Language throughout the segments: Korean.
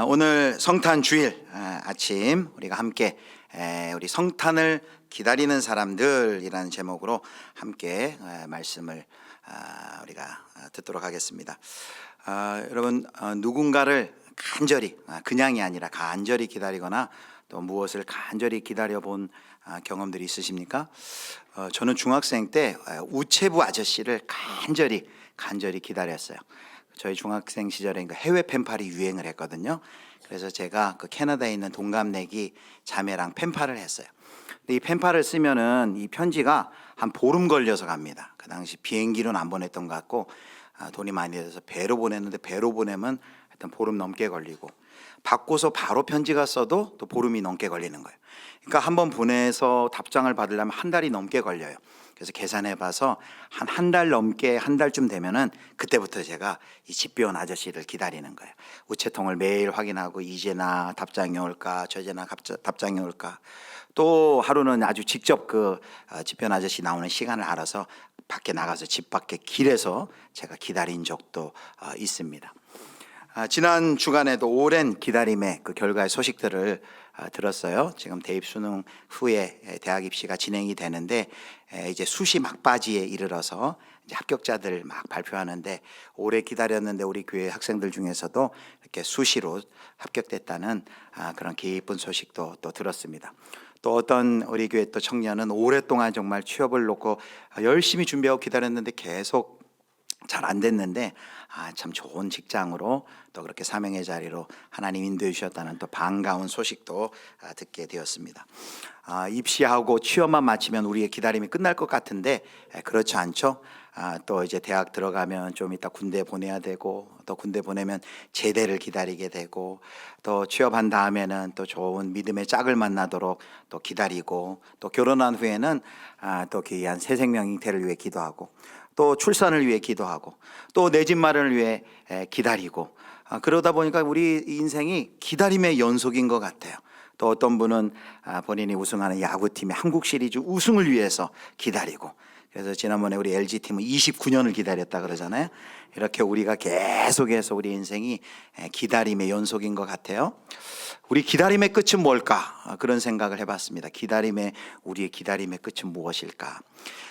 오늘 성탄 주일 아침 우리가 함께 우리 성탄을 기다리는 사람들이라는 제목으로 함께 말씀을 우리가 듣도록 하겠습니다. 여러분, 누군가를 간절히, 그냥이 아니라 간절히 기다리거나 또 무엇을 간절히 기다려 본 경험들이 있으십니까? 저는 중학생 때 우체부 아저씨를 간절히 기다렸어요. 저희 중학생 시절에 해외 펜팔이 유행을 했거든요. 그래서 제가 그 캐나다에 있는 동갑내기 자매랑 펜팔을 했어요. 근데 이 펜팔을 쓰면은 이 편지가 한 보름 걸려서 갑니다. 그 당시 비행기로는 안 보냈던 것 같고 돈이 많이 들어서 배로 보냈는데, 배로 보내면 하여튼 보름 넘게 걸리고, 받고서 바로 편지가 써도 또 보름이 넘게 걸리는 거예요. 그러니까 한번 보내서 답장을 받으려면 한 달이 넘게 걸려요. 그래서 계산해 봐서 한 달 넘게, 한 달쯤 되면은 그때부터 제가 이 집배원 아저씨를 기다리는 거예요. 우체통을 매일 확인하고 이제나 답장이 올까, 저제나 답장이 올까. 또 하루는 아주 직접 그 집배원 아저씨 나오는 시간을 알아서 밖에 나가서 집 밖에 길에서 제가 기다린 적도 있습니다. 지난 주간에도 오랜 기다림의 그 결과의 소식들을 들었어요. 지금 대입 수능 후에 대학 입시가 진행이 되는데 이제 수시 막바지에 이르러서 이제 합격자들 막 발표하는데, 오래 기다렸는데 우리 교회 학생들 중에서도 이렇게 수시로 합격됐다는 그런 기쁜 소식도 또 들었습니다. 또 어떤 우리 교회 또 청년은 오랫동안 정말 취업을 놓고 열심히 준비하고 기다렸는데 계속 잘 안 됐는데 참 좋은 직장으로 또 그렇게 사명의 자리로 하나님 인도해 주셨다는 또 반가운 소식도 듣게 되었습니다. 입시하고 취업만 마치면 우리의 기다림이 끝날 것 같은데 그렇지 않죠. 또 이제 대학 들어가면 좀 이따 군대 보내야 되고, 또 군대 보내면 제대를 기다리게 되고, 또 취업한 다음에는 또 좋은 믿음의 짝을 만나도록 또 기다리고, 또 결혼한 후에는 또 귀한 새 생명 잉태를 위해 기도하고, 또 출산을 위해 기도하고, 또 내 집 마련을 위해 기다리고, 그러다 보니까 우리 인생이 기다림의 연속인 것 같아요. 또 어떤 분은 본인이 우승하는 야구팀의 한국 시리즈 우승을 위해서 기다리고, 그래서 지난번에 우리 LG팀은 29년을 기다렸다 그러잖아요. 이렇게 우리가 계속해서 우리 인생이 기다림의 연속인 것 같아요. 우리 기다림의 끝은 뭘까? 그런 생각을 해봤습니다. 우리의 기다림의 끝은 무엇일까?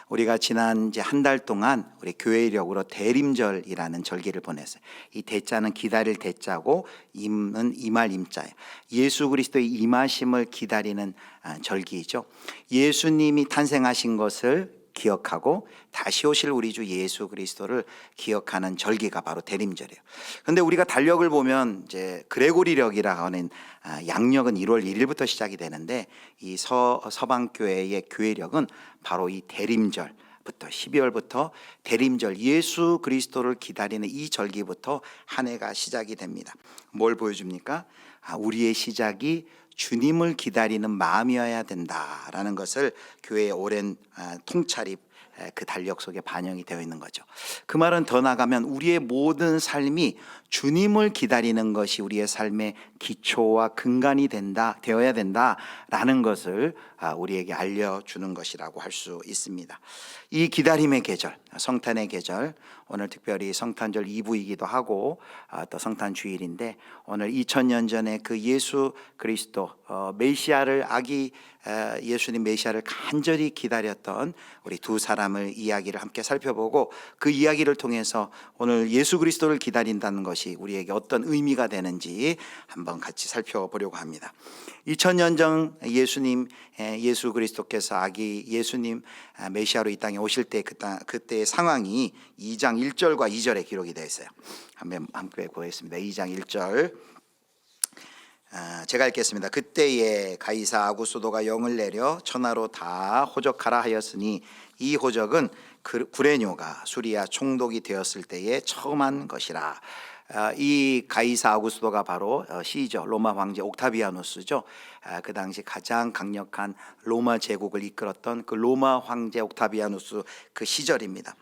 우리가 지난 이제 한 달 동안 우리 교회 이력으로 대림절이라는 절기를 보냈어요. 이 대자는 기다릴 대자고 임은 임할 임자예요. 예수 그리스도의 임하심을 기다리는 절기이죠. 예수님이 탄생하신 것을 기억하고 다시 오실 우리 주 예수 그리스도를 기억하는 절기가 바로 대림절이에요. 그런데 우리가 달력을 보면 이제 그레고리력이라고 하는 양력은 1월 1일부터 시작이 되는데, 이 서방교회의 교회력은 바로 이 대림절부터 12월부터 대림절, 예수 그리스도를 기다리는 이 절기부터 한 해가 시작이 됩니다. 뭘 보여줍니까? 우리의 시작이 주님을 기다리는 마음이어야 된다라는 것을 교회의 오랜 통찰이 그 달력 속에 반영이 되어 있는 거죠. 그 말은 더 나아가면 우리의 모든 삶이 주님을 기다리는 것이 우리의 삶의 기초와 근간이 되어야 된다라는 것을 우리에게 알려주는 것이라고 할 수 있습니다. 이 기다림의 계절, 성탄의 계절, 오늘 특별히 성탄절 2부이기도 하고 또 성탄 주일인데, 오늘 2000년 전에 그 예수 그리스도 메시아를 예수님 메시아를 간절히 기다렸던 우리 두 사람을 이야기를 함께 살펴보고, 그 이야기를 통해서 오늘 예수 그리스도를 기다린다는 것이 우리에게 어떤 의미가 되는지 한번 같이 살펴보려고 합니다. 2000년 전 예수 그리스도께서 예수님 메시아로 이 땅에 오실 때 그때의 상황이 2장 1절과 2절에 기록이 되어 있어요. 한번 함께 보겠습니다. 2장 1절 제가 읽겠습니다. 그때에 가이사 아구스도가 영을 내려 천하로 다 호적하라 하였으니 이 호적은 구레뇨가 수리아 총독이 되었을 때에 처음 한 것이라. 이 가이사 아구스도가 바로 시저 로마 황제 옥타비아누스죠. 그 당시 가장 강력한 로마 제국을 이끌었던 그 로마 황제 옥타비아누스 그 시절입니다.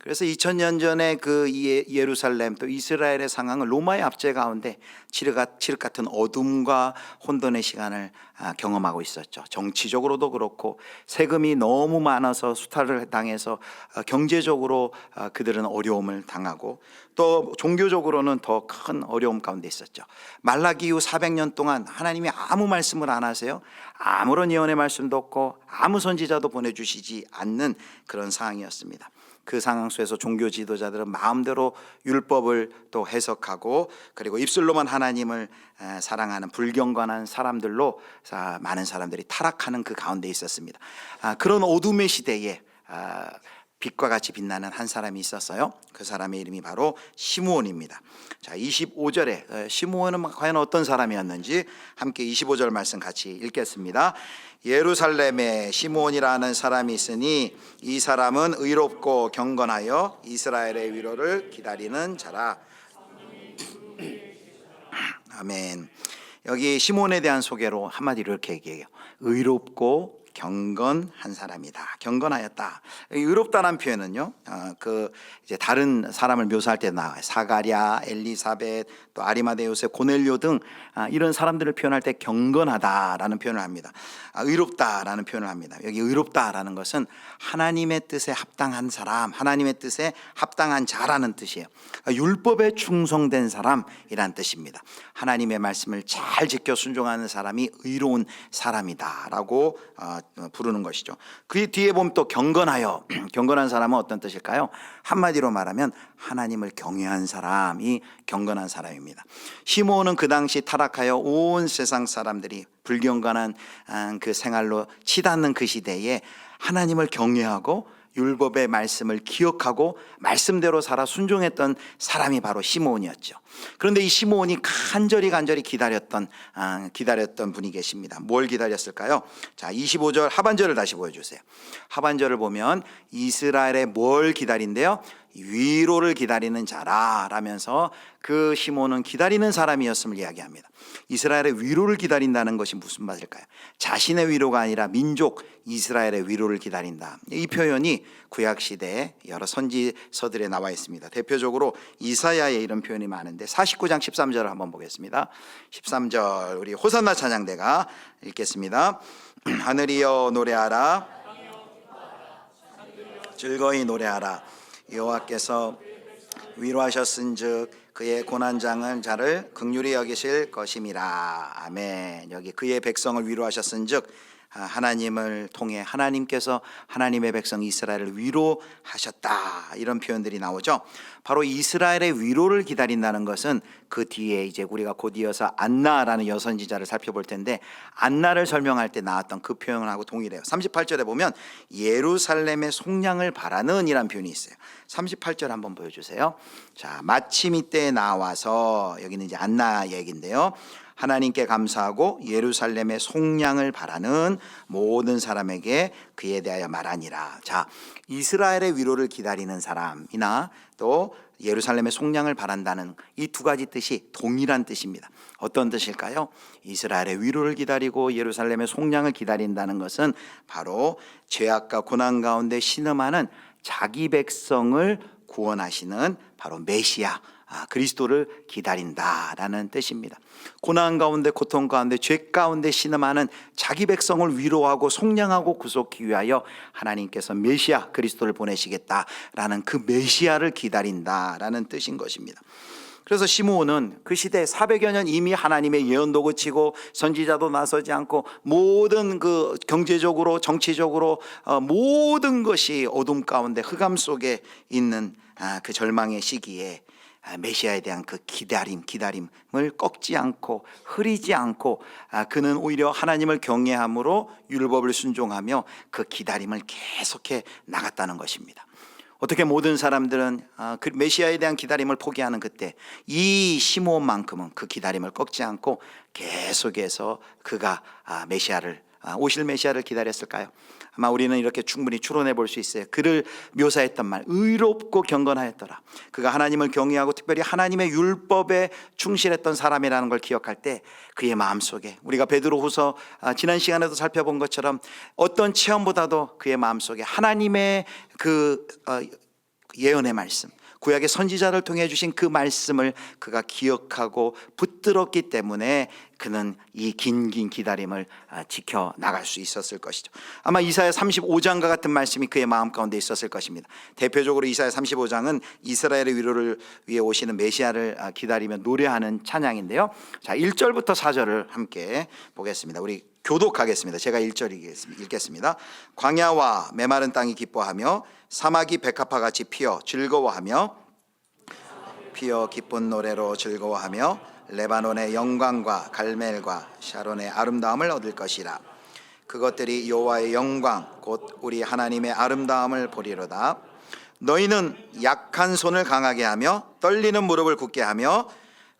그래서 2000년 전에 그 예루살렘 또 이스라엘의 상황은 로마의 압제 가운데 칠흑 같은 어둠과 혼돈의 시간을 경험하고 있었죠. 정치적으로도 그렇고 세금이 너무 많아서 수탈을 당해서 경제적으로 그들은 어려움을 당하고 또 종교적으로는 더 큰 어려움 가운데 있었죠. 말라기 이후 400년 동안 하나님이 아무 말씀을 안 하세요. 아무런 예언의 말씀도 없고 아무 선지자도 보내주시지 않는 그런 상황이었습니다. 그 상황 속에서 종교 지도자들은 마음대로 율법을 또 해석하고 그리고 입술로만 하나님을 사랑하는 불경건한 사람들로 많은 사람들이 타락하는 그 가운데 있었습니다. 그런 어둠의 시대에 빛과 같이 빛나는 한 사람이 있었어요. 그 사람의 이름이 바로 시므온입니다. 자, 25절에 시므온은 과연 어떤 사람이었는지 함께 25절 말씀 같이 읽겠습니다. 예루살렘에 시므온이라는 사람이 있으니 이 사람은 의롭고 경건하여 이스라엘의 위로를 기다리는 자라. 아멘. 여기 시므온에 대한 소개로 한마디로 이렇게 얘기해요. 의롭고 경건한 사람이다. 경건하였다. 의롭다는 표현은요, 이제 다른 사람을 묘사할 때 나와요. 사가랴, 엘리사벳, 또 아리마대 요셉, 고넬료 등 이런 사람들을 표현할 때 경건하다라는 표현을 합니다. 의롭다라는 표현을 합니다. 여기 의롭다라는 것은 하나님의 뜻에 합당한 사람, 하나님의 뜻에 합당한 자라는 뜻이에요. 율법에 충성된 사람이란 뜻입니다. 하나님의 말씀을 잘 지켜 순종하는 사람이 의로운 사람이다라고 부르는 것이죠. 그 뒤에 보면 또 경건하여, 경건한 사람은 어떤 뜻일까요? 한마디로 말하면 하나님을 경외한 사람이 경건한 사람입니다. 시므온은 그 당시 타락하여 온 세상 사람들이 불경건한 그 생활로 치닫는 그 시대에 하나님을 경외하고 율법의 말씀을 기억하고 말씀대로 살아 순종했던 사람이 바로 시므온이었죠. 그런데 이 시므온이 간절히 기다렸던 분이 계십니다. 뭘 기다렸을까요? 자, 25절 하반절을 다시 보여주세요. 하반절을 보면 이스라엘의 뭘 기다린대요? 위로를 기다리는 자라 라면서 그 시므온은 기다리는 사람이었음을 이야기합니다. 이스라엘의 위로를 기다린다는 것이 무슨 말일까요? 자신의 위로가 아니라 민족 이스라엘의 위로를 기다린다. 이 표현이 구약시대에 여러 선지서들에 나와 있습니다. 대표적으로 이사야에 이런 표현이 많은데 49장 13절을 한번 보겠습니다. 13절 우리 호산나 찬양대가 읽겠습니다. 하늘이여 노래하라, 즐거이 노래하라. 여호와께서 위로하셨은즉 그의 고난장은 자를 긍휼히 여기실 것임이라. 아멘. 여기 그의 백성을 위로하셨은즉 하나님을 통해 하나님께서 하나님의 백성 이스라엘을 위로하셨다, 이런 표현들이 나오죠. 바로 이스라엘의 위로를 기다린다는 것은 그 뒤에 이제 우리가 곧 이어서 안나라는 여선지자를 살펴볼 텐데 안나를 설명할 때 나왔던 그 표현하고 동일해요. 38절에 보면 예루살렘의 속량을 바라는 이란 표현이 있어요. 38절 한번 보여주세요. 자, 마침 이때에 나와서, 여기는 이제 안나 얘기인데요. 하나님께 감사하고 예루살렘의 속량을 바라는 모든 사람에게 그에 대하여 말하니라. 자, 이스라엘의 위로를 기다리는 사람이나 또 예루살렘의 속량을 바란다는 이 두 가지 뜻이 동일한 뜻입니다. 어떤 뜻일까요? 이스라엘의 위로를 기다리고 예루살렘의 속량을 기다린다는 것은 바로 죄악과 고난 가운데 신음하는 자기 백성을 구원하시는 바로 메시아 그리스도를 기다린다라는 뜻입니다. 고난 가운데, 고통 가운데, 죄 가운데 신음하는 자기 백성을 위로하고 속량하고 구속하기 위하여 하나님께서 메시아 그리스도를 보내시겠다라는 그 메시아를 기다린다라는 뜻인 것입니다. 그래서 시므온은 그 시대에 400여 년 이미 하나님의 예언도 그치고 선지자도 나서지 않고 모든 그 경제적으로 정치적으로 모든 것이 어둠 가운데 흑암 속에 있는 그 절망의 시기에 메시아에 대한 그 기다림을 꺾지 않고 흐리지 않고 그는 오히려 하나님을 경외함으로 율법을 순종하며 그 기다림을 계속해 나갔다는 것입니다. 어떻게 모든 사람들은 그 메시아에 대한 기다림을 포기하는 그때 이 시므온만큼은 그 기다림을 꺾지 않고 계속해서 그가 오실 메시아를 기다렸을까요? 아마 우리는 이렇게 충분히 추론해 볼 수 있어요. 그를 묘사했던 말, 의롭고 경건하였더라. 그가 하나님을 경외하고 특별히 하나님의 율법에 충실했던 사람이라는 걸 기억할 때 그의 마음속에, 우리가 베드로후서 지난 시간에도 살펴본 것처럼 어떤 체험보다도 그의 마음속에 하나님의 그 예언의 말씀, 구약의 선지자를 통해 주신 그 말씀을 그가 기억하고 붙들었기 때문에 그는 이 긴 기다림을 지켜나갈 수 있었을 것이죠. 아마 이사야 35장과 같은 말씀이 그의 마음 가운데 있었을 것입니다. 대표적으로 이사야 35장은 이스라엘의 위로를 위해 오시는 메시아를 기다리며 노래하는 찬양인데요. 자, 1절부터 4절을 함께 보겠습니다. 우리 교독하겠습니다. 제가 1절 읽겠습니다. 광야와 메마른 땅이 기뻐하며 사막이 백합화같이 피어 즐거워하며 기쁜 노래로 즐거워하며 레바논의 영광과 갈멜과 샤론의 아름다움을 얻을 것이라. 그것들이 여호와의 영광 곧 우리 하나님의 아름다움을 보리로다. 너희는 약한 손을 강하게 하며 떨리는 무릎을 굳게 하며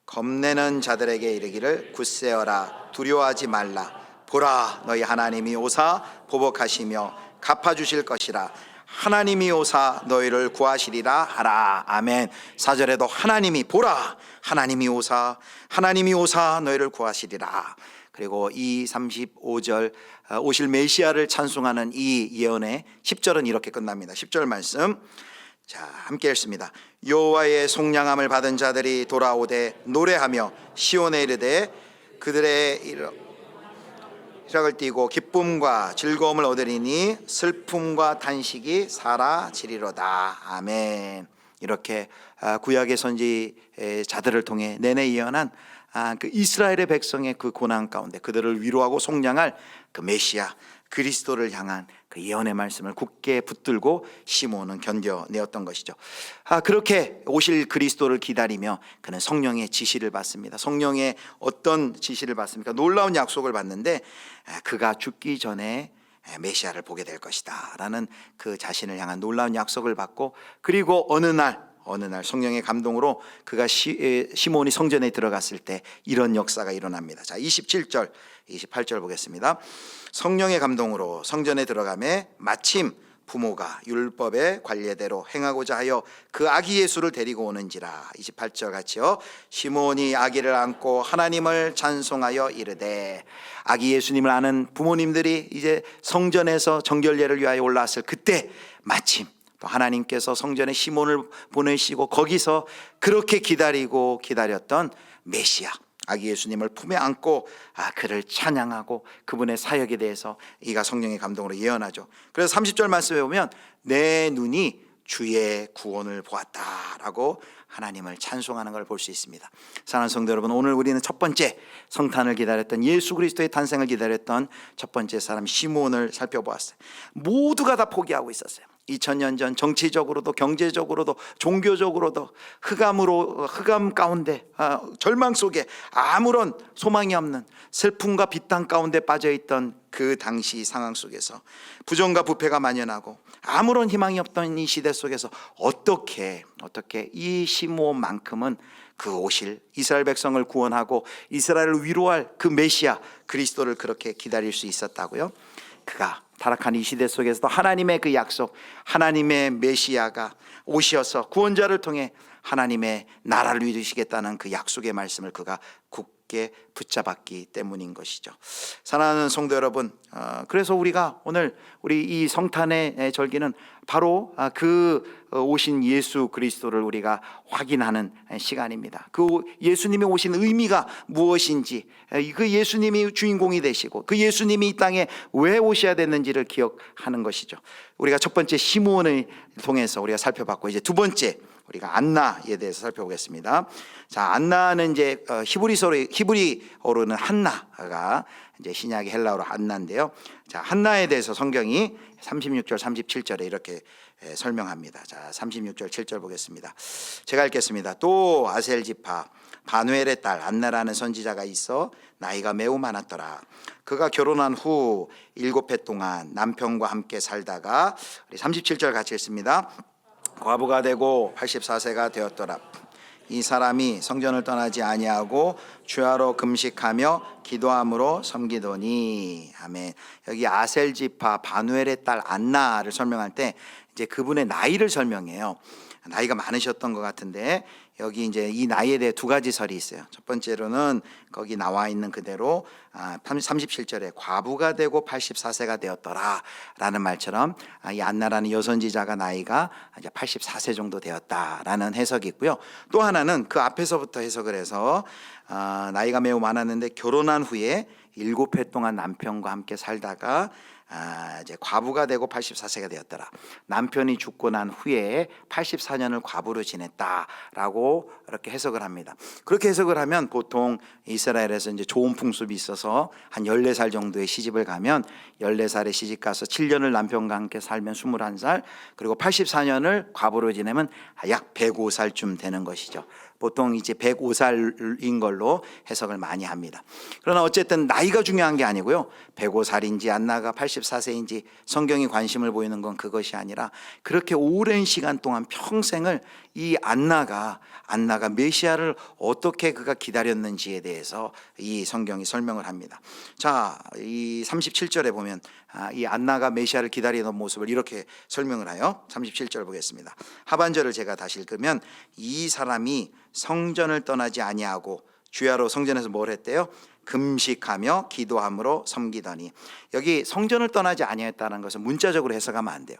겁내는 자들에게 이르기를 굳세어라, 두려워하지 말라. 보라, 너희 하나님이 오사 보복하시며 갚아주실 것이라. 하나님이 오사 너희를 구하시리라 하라. 아멘. 4절에도 하나님이, 보라, 하나님이 오사 너희를 구하시리라. 그리고 이 35절 오실 메시아를 찬송하는 이 예언의 10절은 이렇게 끝납니다. 10절 말씀, 자, 함께 읽습니다. 여호와의 속량함을 받은 자들이 돌아오되 노래하며 시온에 이르되 그들의 희락을 띠고 기쁨과 즐거움을 얻으리니 슬픔과 탄식이 사라지리로다. 아멘. 이렇게 구약의 선지자들을 통해 내내 예언한 그 이스라엘의 백성의 그 고난 가운데 그들을 위로하고 속량할 그 메시아 그리스도를 향한 그 예언의 말씀을 굳게 붙들고 시몬은 견뎌내었던 것이죠. 그렇게 오실 그리스도를 기다리며 그는 성령의 지시를 받습니다. 성령의 어떤 지시를 받습니까? 놀라운 약속을 받는데 그가 죽기 전에 메시아를 보게 될 것이다 라는 그 자신을 향한 놀라운 약속을 받고, 그리고 어느 날 성령의 감동으로 그가 시몬이 성전에 들어갔을 때 이런 역사가 일어납니다. 자, 27절 28절 보겠습니다. 성령의 감동으로 성전에 들어가매 마침 부모가 율법의 관례대로 행하고자 하여 그 아기 예수를 데리고 오는지라. 28절 같이요. 시몬이 아기를 안고 하나님을 찬송하여 이르되. 아기 예수님을 아는 부모님들이 이제 성전에서 정결례를 위하여 올라왔을 그때 마침 또 하나님께서 성전에 시몬을 보내시고 거기서 그렇게 기다렸던 메시아 아기 예수님을 품에 안고 그를 찬양하고 그분의 사역에 대해서 이가 성령의 감동으로 예언하죠. 그래서 30절 말씀에 보면 내 눈이 주의 구원을 보았다라고 하나님을 찬송하는 걸 볼 수 있습니다. 사랑하는 성도 여러분, 오늘 우리는 첫 번째 성탄을 기다렸던 예수 그리스도의 탄생을 기다렸던 첫 번째 사람 시몬을 살펴보았어요. 모두가 다 포기하고 있었어요. 2000년 전 정치적으로도 경제적으로도 종교적으로도 흑암 가운데 절망 속에 아무런 소망이 없는 슬픔과 비탄 가운데 빠져있던 그 당시 상황 속에서 부정과 부패가 만연하고 아무런 희망이 없던 이 시대 속에서 어떻게 이 시므온만큼은 그 오실 이스라엘 백성을 구원하고 이스라엘을 위로할 그 메시아 그리스도를 그렇게 기다릴 수 있었다고요? 그가 타락한 이 시대 속에서도 하나님의 그 약속, 하나님의 메시아가 오셔서 구원자를 통해 하나님의 나라를 이루시겠다는 그 약속의 말씀을 그가 굳게 붙잡았기 때문인 것이죠. 사랑하는 성도 여러분, 그래서 우리가 오늘 우리 이 성탄의 절기는 바로 그 오신 예수 그리스도를 우리가 확인하는 시간입니다. 그 예수님이 오신 의미가 무엇인지, 그 예수님이 주인공이 되시고 그 예수님이 이 땅에 왜 오셔야 됐는지를 기억하는 것이죠. 우리가 첫 번째 시므온을 통해서 우리가 살펴봤고, 이제 두 번째 우리가 안나에 대해서 살펴보겠습니다. 자, 안나는 이제 히브리어로는 한나가 이제 신약의 헬라어로 안나인데요. 자, 한나에 대해서 성경이 36절 37절에 이렇게 설명합니다. 자, 36절 7절 보겠습니다. 제가 읽겠습니다. 또 아셀 지파 바누엘의 딸 안나라는 선지자가 있어 나이가 매우 많았더라. 그가 결혼한 후 7해 동안 남편과 함께 살다가, 우리 37절 같이 읽습니다. 과부가 되고 84세가 되었더라. 이 사람이 성전을 떠나지 아니하고 주야로 금식하며 기도함으로 섬기더니. 아멘. 여기 아셀 지파 바누엘의 딸 안나를 설명할 때 이제 그분의 나이를 설명해요. 나이가 많으셨던 것 같은데 여기 이제 이 나이에 대해 두 가지 설이 있어요. 첫 번째로는 거기 나와 있는 그대로 37절에 과부가 되고 84세가 되었더라라는 말처럼 이 안나라는 여선지자가 나이가 이제 84세 정도 되었다라는 해석이 있고요. 또 하나는 그 앞에서부터 해석을 해서 나이가 매우 많았는데 결혼한 후에 7해 동안 남편과 함께 살다가 이제 과부가 되고 84세가 되었더라. 남편이 죽고 난 후에 84년을 과부로 지냈다라고 이렇게 해석을 합니다. 그렇게 해석을 하면 보통 이스라엘에서 이제 좋은 풍습이 있어서 한 14살 정도의 시집을 가면 14살에 시집 가서 7년을 남편과 함께 살면 21살, 그리고 84년을 과부로 지내면 약 105살쯤 되는 것이죠. 보통 이제 105살인 걸로 해석을 많이 합니다. 그러나 어쨌든 나이가 중요한 게 아니고요. 105살인지 안나가 84세인지 성경이 관심을 보이는 건 그것이 아니라 그렇게 오랜 시간 동안 평생을 이 안나가 메시아를 어떻게 그가 기다렸는지에 대해서 이 성경이 설명을 합니다. 자, 이 37절에 보면 이 안나가 메시아를 기다리는 모습을 이렇게 설명을 하여 37절 보겠습니다. 하반절을 제가 다시 읽으면 이 사람이 성전을 떠나지 아니하고 주야로 성전에서 뭘 했대요? 금식하며 기도함으로 섬기더니, 여기 성전을 떠나지 아니했다는 것은 문자적으로 해석하면 안 돼요.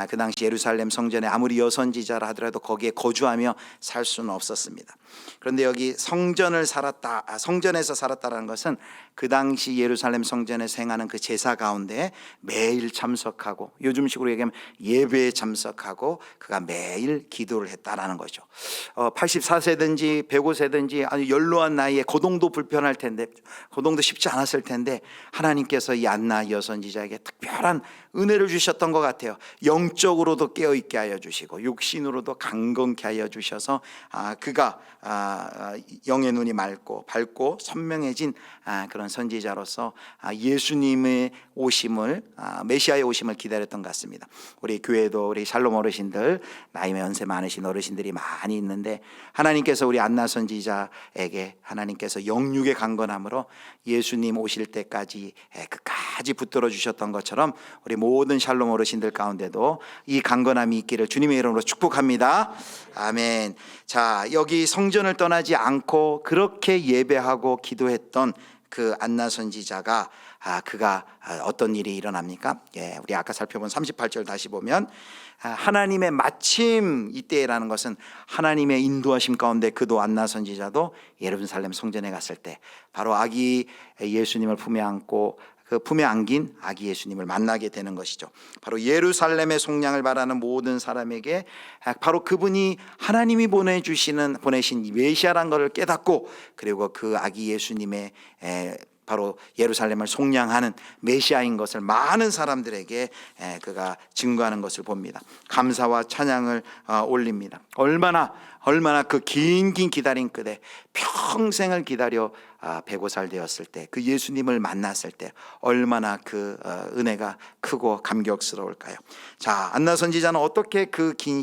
그 당시 예루살렘 성전에 아무리 여선지자라 하더라도 거기에 거주하며 살 수는 없었습니다. 그런데 여기 성전에서 살았다는 것은 그 당시 예루살렘 성전에서 행하는 그 제사 가운데 매일 참석하고, 요즘식으로 얘기하면 예배에 참석하고 그가 매일 기도를 했다라는 거죠. 84세든지 105세든지 아주 연로한 나이에 거동도 불편할 텐데, 거동도 쉽지 않았을 텐데 하나님께서 이 안나 여선지자에게 특별한 은혜를 주셨던 것 같아요. 영적으로도 깨어있게 하여 주시고 육신으로도 강건케 하여 주셔서 그가 영의 눈이 밝고 선명해진 그런 선지자로서 예수님의 오심을, 메시아의 오심을 기다렸던 것 같습니다. 우리 교회도 우리 샬롬 어르신들, 나이 연세 많으신 어르신들이 많이 있는데 하나님께서 우리 안나 선지자에게 하나님께서 영육의 강건함으로 예수님 오실 때까지 끝까지 붙들어 주셨던 것처럼 우리 모든 샬롬 어르신들 가운데도 이 강건함이 있기를 주님의 이름으로 축복합니다. 아멘. 자, 여기 성전을 떠나지 않고 그렇게 예배하고 기도했던 그 안나 선지자가 그가 어떤 일이 일어납니까? 우리 아까 살펴본 38절 다시 보면 하나님의 마침 이때라는 것은 하나님의 인도하심 가운데 그도 안나 선지자도 예루살렘 성전에 갔을 때 바로 아기 예수님을 품에 안고 그 품에 안긴 아기 예수님을 만나게 되는 것이죠. 바로 예루살렘의 속량을 바라는 모든 사람에게 바로 그분이 하나님이 보내신 메시아라는 것을 깨닫고, 그리고 그 아기 예수님의 바로 예루살렘을 속량하는 메시아인 것을 많은 사람들에게 그가 증거하는 것을 봅니다. 감사와 찬양을 올립니다. 얼마나 그 긴 기다림 끝에 평생을 기다려 105살 되었을 때 그 예수님을 만났을 때 얼마나 그 은혜가 크고 감격스러울까요? 자, 안나 선지자는 어떻게 그 긴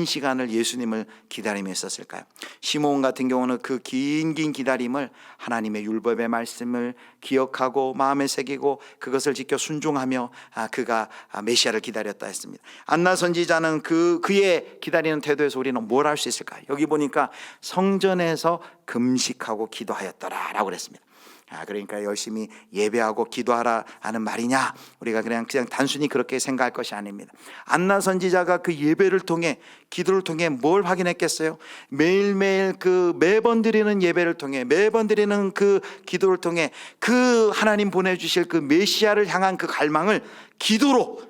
시간을 예수님을 기다리며 있었을까요? 시몬 같은 경우는 그 긴 기다림을 하나님의 율법의 말씀을 기억하고 마음에 새기고 그것을 지켜 순종하며 그가 메시아를 기다렸다 했습니다. 안나 선지자는 그의 기다리는 태도에서 우리는 뭘 할 수 있을까요? 여기 보니까 성전에서 금식하고 기도하였더라라고 그랬습니다. 그러니까 열심히 예배하고 기도하라 하는 말이냐? 우리가 그냥 단순히 그렇게 생각할 것이 아닙니다. 안나 선지자가 그 예배를 통해, 기도를 통해 뭘 확인했겠어요? 매일매일 그 매번 드리는 예배를 통해, 매번 드리는 그 기도를 통해 그 하나님 보내주실 그 메시아를 향한 그 갈망을 기도로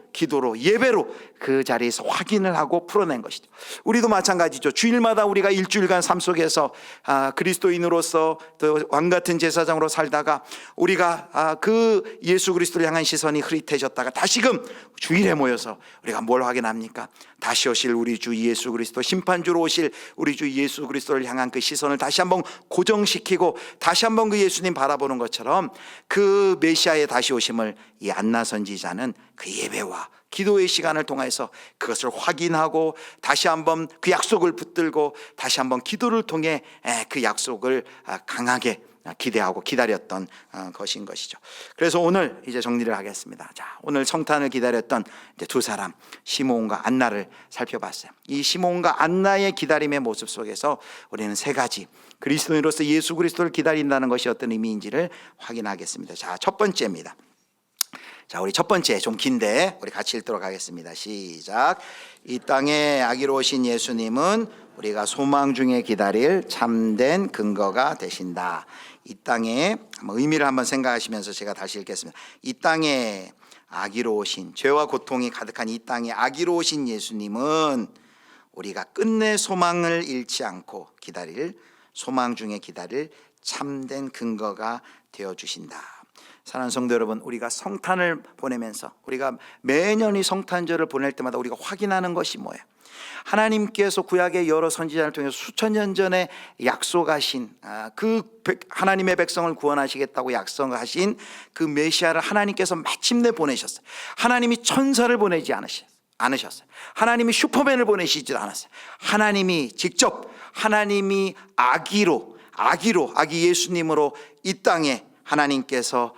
예배로 그 자리에서 확인을 하고 풀어낸 것이죠. 우리도 마찬가지죠. 주일마다 우리가 일주일간 삶 속에서 그리스도인으로서 또 왕같은 제사장으로 살다가 우리가 그 예수 그리스도를 향한 시선이 흐릿해졌다가 다시금 주일에 모여서 우리가 뭘 확인합니까? 다시 오실 우리 주 예수 그리스도, 심판주로 오실 우리 주 예수 그리스도를 향한 그 시선을 다시 한번 고정시키고 다시 한번 그 예수님 바라보는 것처럼 그 메시아의 다시 오심을 이 안나 선지자는 그 예배와 기도의 시간을 통해서 그것을 확인하고 다시 한번 그 약속을 붙들고 다시 한번 기도를 통해 그 약속을 강하게 기대하고 기다렸던 것인 것이죠. 그래서 오늘 이제 정리를 하겠습니다. 자, 오늘 성탄을 기다렸던 이제 두 사람, 시므온과 안나를 살펴봤어요. 이 시므온과 안나의 기다림의 모습 속에서 우리는 세 가지 그리스도인으로서 예수 그리스도를 기다린다는 것이 어떤 의미인지를 확인하겠습니다. 자, 첫 번째입니다. 자, 우리 첫 번째 좀 긴데 우리 같이 읽도록 하겠습니다. 시작. 이 땅에 아기로 오신 예수님은 우리가 소망 중에 기다릴 참된 근거가 되신다. 이 땅에 의미를 한번 생각하시면서 제가 다시 읽겠습니다. 이 땅에 아기로 오신, 죄와 고통이 가득한 이 땅에 아기로 오신 예수님은 우리가 끝내 소망을 잃지 않고 기다릴, 소망 중에 기다릴 참된 근거가 되어주신다. 사랑하는 성도 여러분, 우리가 성탄을 보내면서 우리가 매년 이 성탄절을 보낼 때마다 우리가 확인하는 것이 뭐예요? 하나님께서 구약의 여러 선지자를 통해서 수천 년 전에 약속하신 하나님의 백성을 구원하시겠다고 약속하신 그 메시아를 하나님께서 마침내 보내셨어요. 하나님이 천사를 보내지 않으셨어요. 하나님이 슈퍼맨을 보내시지도 않았어요. 하나님이 직접 하나님이 아기 예수님으로 이 땅에 하나님께서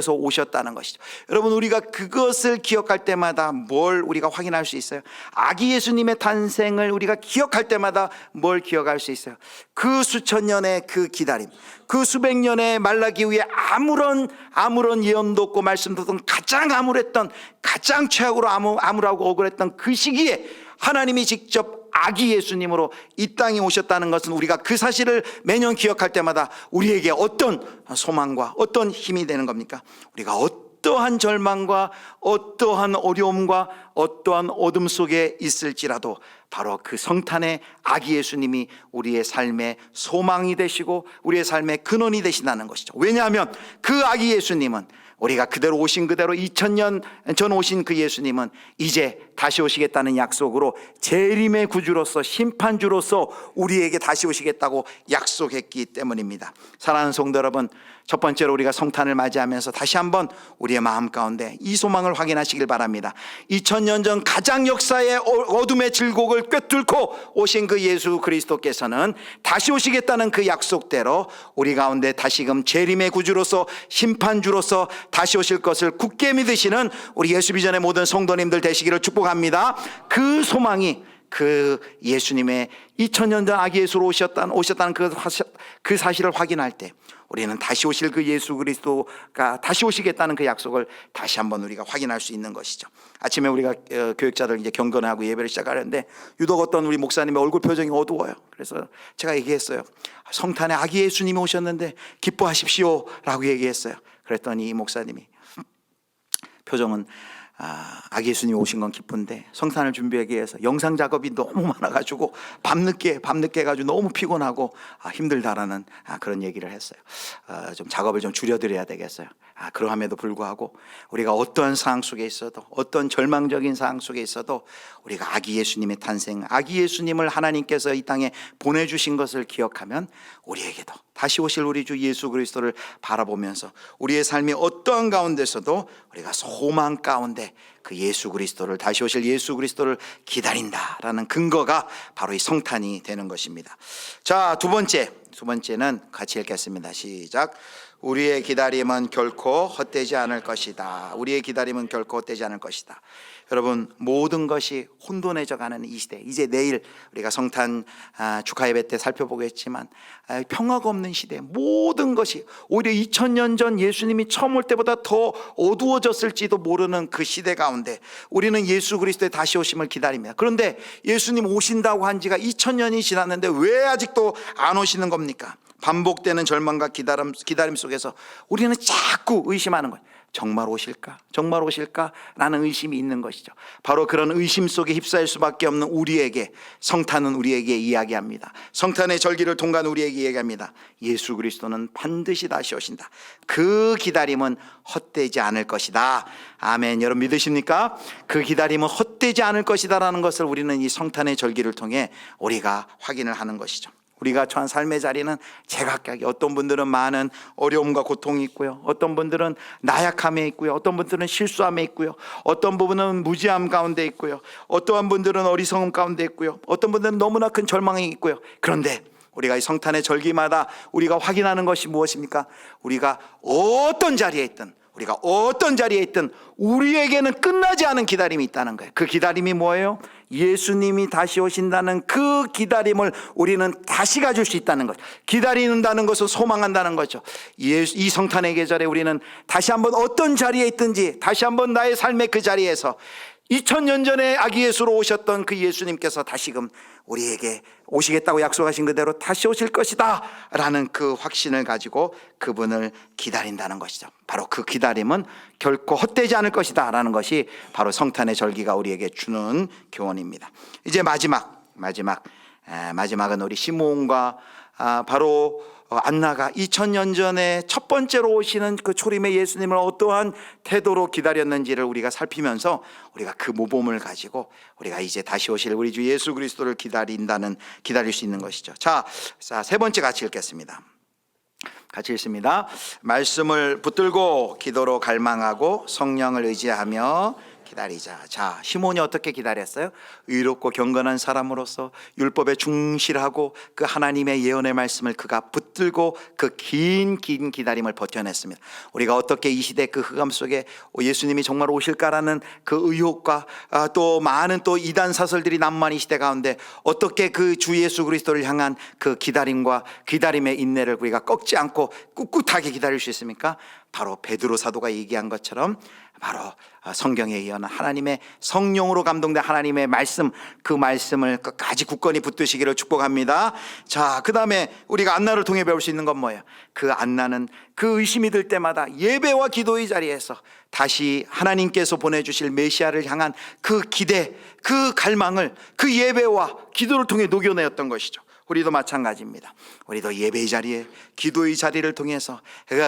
오셨다는 것이죠. 여러분, 우리가 그것을 기억할 때마다 뭘 우리가 확인할 수 있어요? 아기 예수님의 탄생을 우리가 기억할 때마다 뭘 기억할 수 있어요? 그 수천 년의 그 기다림, 그 수백 년의 말라기 후에 아무런 예언도 없고 말씀도 없던 가장 암울했던, 가장 최악으로 암울하고 억울했던 그 시기에 하나님이 직접 아기 예수님으로 이 땅에 오셨다는 것은 우리가 그 사실을 매년 기억할 때마다 우리에게 어떤 소망과 어떤 힘이 되는 겁니까? 우리가 어떠한 절망과 어떠한 어려움과 어떠한 어둠 속에 있을지라도 바로 그 성탄의 아기 예수님이 우리의 삶의 소망이 되시고 우리의 삶의 근원이 되신다는 것이죠. 왜냐하면 그 아기 예수님은 우리가 그대로 오신 그대로 2000년 전 오신 그 예수님은 이제 다시 오시겠다는 약속으로 재림의 구주로서 심판주로서 우리에게 다시 오시겠다고 약속했기 때문입니다. 사랑하는 성도 여러분, 첫 번째로 우리가 성탄을 맞이하면서 다시 한번 우리의 마음 가운데 이 소망을 확인하시길 바랍니다. 2000년 전 가장 역사의 어둠의 질곡을 꿰뚫고 오신 그 예수 그리스도께서는 다시 오시겠다는 그 약속대로 우리 가운데 다시금 재림의 구주로서 심판주로서 다시 오실 것을 굳게 믿으시는 우리 예수 비전의 모든 성도님들 되시기를 축복합니다. 그 소망이 그 예수님의 2000년 전 아기 예수로 오셨다는 그 사실을 확인할 때 우리는 다시 오실 그 예수 그리스도가 다시 오시겠다는 그 약속을 다시 한번 우리가 확인할 수 있는 것이죠. 아침에 우리가 교육자들 이제 경건하고 예배를 시작하는데 유독 어떤 우리 목사님의 얼굴 표정이 어두워요. 그래서 제가 얘기했어요. 성탄에 아기 예수님이 오셨는데 기뻐하십시오 라고 얘기했어요. 그랬더니 이 목사님이 표정은 아기 예수님이 오신 건 기쁜데 성탄을 준비하기 위해서 영상 작업이 너무 많아가지고 밤늦게 해가지고 너무 피곤하고 힘들다라는 그런 얘기를 했어요. 좀 작업을 좀 줄여드려야 되겠어요. 그러함에도 불구하고 우리가 어떠한 상황 속에 있어도 어떤 절망적인 상황 속에 있어도 우리가 아기 예수님의 탄생, 아기 예수님을 하나님께서 이 땅에 보내주신 것을 기억하면 우리에게도 다시 오실 우리 주 예수 그리스도를 바라보면서 우리의 삶이 어떠한 가운데서도 우리가 소망 가운데 그 예수 그리스도를, 다시 오실 예수 그리스도를 기다린다라는 근거가 바로 이 성탄이 되는 것입니다. 자, 두 번째는 같이 읽겠습니다. 시작. 우리의 기다림은 결코 헛되지 않을 것이다. 우리의 기다림은 결코 헛되지 않을 것이다. 여러분, 모든 것이 혼돈해져 가는 이 시대, 이제 내일 우리가 성탄 축하 예배 때 살펴보겠지만 평화가 없는 시대, 모든 것이 오히려 2000년 전 예수님이 처음 올 때보다 더 어두워졌을지도 모르는 그 시대 가운데 우리는 예수 그리스도의 다시 오심을 기다립니다. 그런데 예수님 오신다고 한 지가 2000년이 지났는데 왜 아직도 안 오시는 겁니까? 반복되는 절망과 기다림 속에서 우리는 자꾸 의심하는 거예요. 정말 오실까? 정말 오실까? 라는 의심이 있는 것이죠. 바로 그런 의심 속에 휩싸일 수밖에 없는 우리에게 성탄은 우리에게 이야기합니다. 성탄의 절기를 통과한 우리에게 이야기합니다. 예수 그리스도는 반드시 다시 오신다. 그 기다림은 헛되지 않을 것이다. 아멘. 여러분 믿으십니까? 그 기다림은 헛되지 않을 것이다 라는 것을 우리는 이 성탄의 절기를 통해 우리가 확인을 하는 것이죠. 우리가 처한 삶의 자리는 제각각이, 어떤 분들은 많은 어려움과 고통이 있고요, 어떤 분들은 나약함에 있고요, 어떤 분들은 실수함에 있고요, 어떤 부분은 무지함 가운데 있고요, 어떠한 분들은 어리석음 가운데 있고요, 어떤 분들은 너무나 큰 절망이 있고요. 그런데 우리가 이 성탄의 절기마다 우리가 확인하는 것이 무엇입니까? 우리가 어떤 자리에 있든 우리에게는 끝나지 않은 기다림이 있다는 거예요. 그 기다림이 뭐예요? 예수님이 다시 오신다는 그 기다림을 우리는 다시 가질 수 있다는 것. 기다린다는 것은 소망한다는 거죠. 이 성탄의 계절에 우리는 다시 한번 어떤 자리에 있든지 다시 한번 나의 삶의 그 자리에서 2000년 전에 아기 예수로 오셨던 그 예수님께서 다시금 우리에게 오시겠다고 약속하신 그대로 다시 오실 것이다 라는 그 확신을 가지고 그분을 기다린다는 것이죠. 바로 그 기다림은 결코 헛되지 않을 것이다 라는 것이 바로 성탄의 절기가 우리에게 주는 교훈입니다. 이제 마지막은 우리 시므온과 바로 안나가 2000년 전에 첫 번째로 오시는 그 초림의 예수님을 어떠한 태도로 기다렸는지를 우리가 살피면서 우리가 그 모범을 가지고 우리가 이제 다시 오실 우리 주 예수 그리스도를 기다릴 수 있는 것이죠. 자, 세 번째 같이 읽겠습니다. 같이 읽습니다. 말씀을 붙들고 기도로 갈망하고 성령을 의지하며 기다리자. 자, 시몬이 어떻게 기다렸어요? 의롭고 경건한 사람으로서 율법에 충실하고 그 하나님의 예언의 말씀을 그가 붙들고 그 긴 기다림을 버텨냈습니다. 우리가 어떻게 이 시대 그 흑암 속에 예수님이 정말 오실까라는 그 의혹과 또 많은 또 이단 사설들이 난무하는 이 시대 가운데 어떻게 그 주 예수 그리스도를 향한 그 기다림의 인내를 우리가 꺾지 않고 꿋꿋하게 기다릴 수 있습니까? 바로 베드로 사도가 얘기한 것처럼 바로 성경에 예언한 하나님의 성령으로 감동된 하나님의 말씀, 그 말씀을 끝까지 굳건히 붙드시기를 축복합니다. 자, 그 다음에 우리가 안나를 통해 배울 수 있는 건 뭐예요? 그 안나는 그 의심이 들 때마다 예배와 기도의 자리에서 다시 하나님께서 보내주실 메시아를 향한 그 기대, 그 갈망을 그 예배와 기도를 통해 녹여내었던 것이죠. 우리도 마찬가지입니다. 우리도 예배의 자리에 기도의 자리를 통해서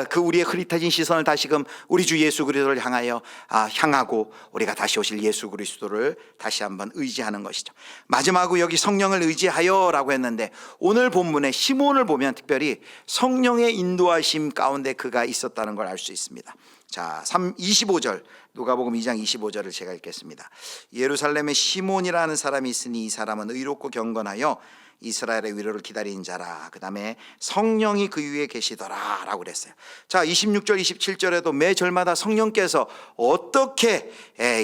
그 우리의 흐릿해진 시선을 다시금 우리 주 예수 그리스도를 향하고 우리가 다시 오실 예수 그리스도를 다시 한번 의지하는 것이죠. 마지막으로 여기 성령을 의지하여라고 했는데 오늘 본문의 시몬을 보면 특별히 성령의 인도하심 가운데 그가 있었다는 걸 알 수 있습니다. 자, 25절 누가복음 2장 25절을 제가 읽겠습니다. 예루살렘에 시몬이라는 사람이 있으니 이 사람은 의롭고 경건하여 이스라엘의 위로를 기다리는 자라. 그 다음에 성령이 그 위에 계시더라 라고 그랬어요. 자, 26절 27절에도 매 절마다 성령께서 어떻게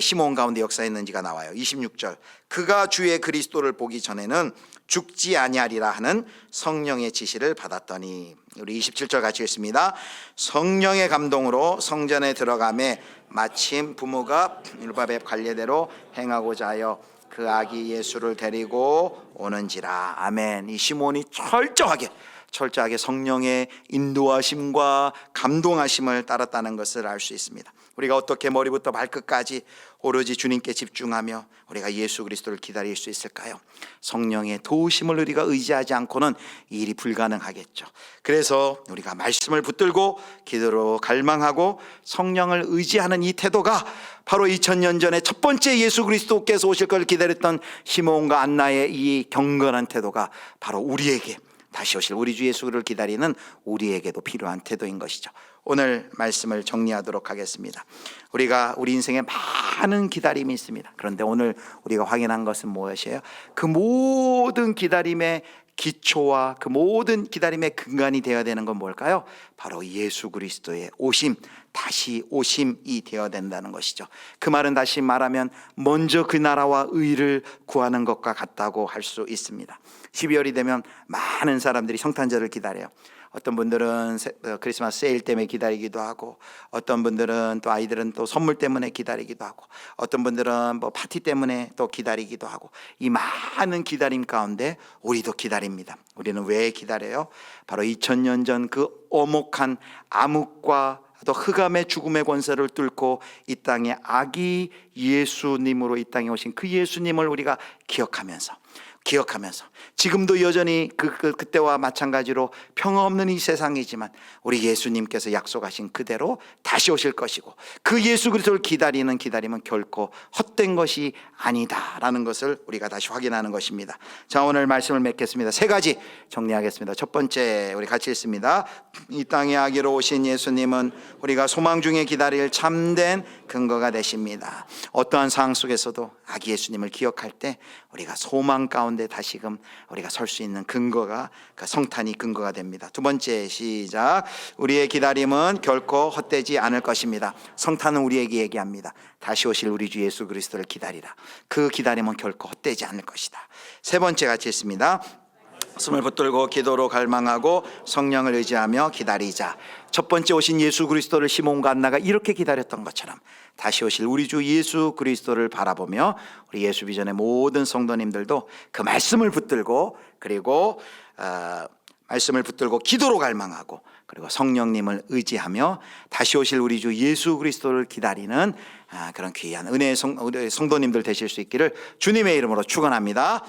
시몬 가운데 역사했는지가 나와요. 26절 그가 주의 그리스도를 보기 전에는 죽지 아니하리라 하는 성령의 지시를 받았더니, 우리 27절 같이 읽습니다. 성령의 감동으로 성전에 들어가매 마침 부모가 율법의 관례대로 행하고자 하여 그 아기 예수를 데리고 오는지라. 아멘. 이 시몬이 철저하게 성령의 인도하심과 감동하심을 따랐다는 것을 알 수 있습니다. 우리가 어떻게 머리부터 발끝까지 오로지 주님께 집중하며 우리가 예수 그리스도를 기다릴 수 있을까요? 성령의 도우심을 우리가 의지하지 않고는 이 일이 불가능하겠죠. 그래서 우리가 말씀을 붙들고 기도로 갈망하고 성령을 의지하는 이 태도가 바로 2000년 전에 첫 번째 예수 그리스도께서 오실 걸 기다렸던 시몬과 안나의 이 경건한 태도가 바로 우리에게 다시 오실 우리 주 예수를 기다리는 우리에게도 필요한 태도인 것이죠. 오늘 말씀을 정리하도록 하겠습니다. 우리 인생에 많은 기다림이 있습니다. 그런데 오늘 우리가 확인한 것은 무엇이에요? 그 모든 기다림의 기초와 그 모든 기다림의 근간이 되어야 되는 건 뭘까요? 바로 예수 그리스도의 오심, 다시 오심이 되어야 된다는 것이죠. 그 말은 다시 말하면 먼저 그 나라와 의를 구하는 것과 같다고 할 수 있습니다. 12월이 되면 많은 사람들이 성탄절을 기다려요. 어떤 분들은 크리스마스 세일 때문에 기다리기도 하고, 어떤 분들은 또 아이들은 또 선물 때문에 기다리기도 하고, 어떤 분들은 뭐 파티 때문에 또 기다리기도 하고, 이 많은 기다림 가운데 우리도 기다립니다. 우리는 왜 기다려요? 바로 2000년 전 그 엄혹한 암흑과 또 흑암의 죽음의 권세를 뚫고 이 땅에 아기 예수님으로 이 땅에 오신 그 예수님을 우리가 기억하면서 지금도 여전히 그때와 마찬가지로 평화 없는 이 세상이지만 우리 예수님께서 약속하신 그대로 다시 오실 것이고, 그 예수 그리스도를 기다리는 기다림은 결코 헛된 것이 아니다라는 것을 우리가 다시 확인하는 것입니다. 자, 오늘 말씀을 맺겠습니다. 세 가지 정리하겠습니다. 첫 번째, 우리 같이 읽습니다. 이 땅에 아기로 오신 예수님은 우리가 소망 중에 기다릴 참된 근거가 되십니다. 어떠한 상황 속에서도 아기 예수님을 기억할 때 우리가 소망 가운데 다시금 우리가 설 수 있는 근거가 그 성탄이 근거가 됩니다. 두 번째 시작. 우리의 기다림은 결코 헛되지 않을 것입니다. 성탄은 우리에게 얘기합니다. 다시 오실 우리 주 예수 그리스도를 기다리라. 그 기다림은 결코 헛되지 않을 것이다. 세 번째 같이 있습니다. 숨을 붙들고 기도로 갈망하고 성령을 의지하며 기다리자. 첫 번째 오신 예수 그리스도를 시몬과 안나가 이렇게 기다렸던 것처럼 다시 오실 우리 주 예수 그리스도를 바라보며 우리 예수 비전의 모든 성도님들도 그 말씀을 붙들고 그리고 말씀을 붙들고 기도로 갈망하고 그리고 성령님을 의지하며 다시 오실 우리 주 예수 그리스도를 기다리는 그런 귀한 은혜의 성도님들 되실 수 있기를 주님의 이름으로 축원합니다.